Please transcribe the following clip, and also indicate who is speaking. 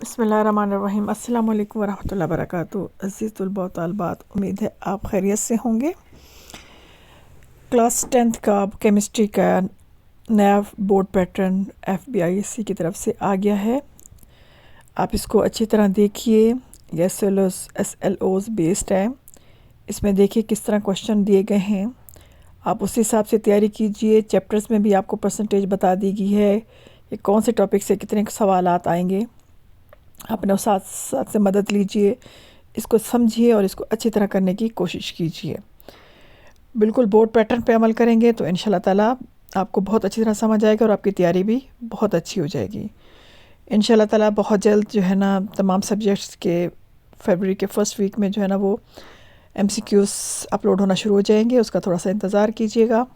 Speaker 1: बिस्मिल्लाहिर्रहमानिर्रहीम अस्सलाम वालेकुम वरहमतुल्लाहि वबरकातुहू। अज़ीज़ तुलबा व तालिबात, उम्मीद है आप खैरियत से होंगे। क्लास 10th का केमिस्ट्री का नया बोर्ड पैटर्न FBISC की तरफ से आ गया है। आप इसको अच्छी तरह देखिए। ये SLOs बेस्ड है। इसमें देखिए किस तरह क्वेश्चन दिए गए हैं, आप उस हिसाब से तैयारी कीजिए। चैप्टर्स में भी आपको परसेंटेज बता दी गई है कि कौन से टॉपिक से कितने सवालात आएंगे। अपने साथ साथ से मदद लीजिए, इसको समझिए और इसको अच्छी तरह करने की कोशिश कीजिए। बिल्कुल बोर्ड पैटर्न पे अमल करेंगे तो इंशाल्लाह ताला आपको बहुत अच्छी तरह समझ आएगा और आपकी तैयारी भी बहुत अच्छी हो जाएगी इंशाल्लाह ताला। बहुत जल्द जो है ना तमाम सब्जेक्ट्स के फरवरी के फर्स्ट वीक में जो है ना वो MCQs अपलोड होना शुरू हो जाएंगे, उसका थोड़ा सा इंतज़ार कीजिएगा।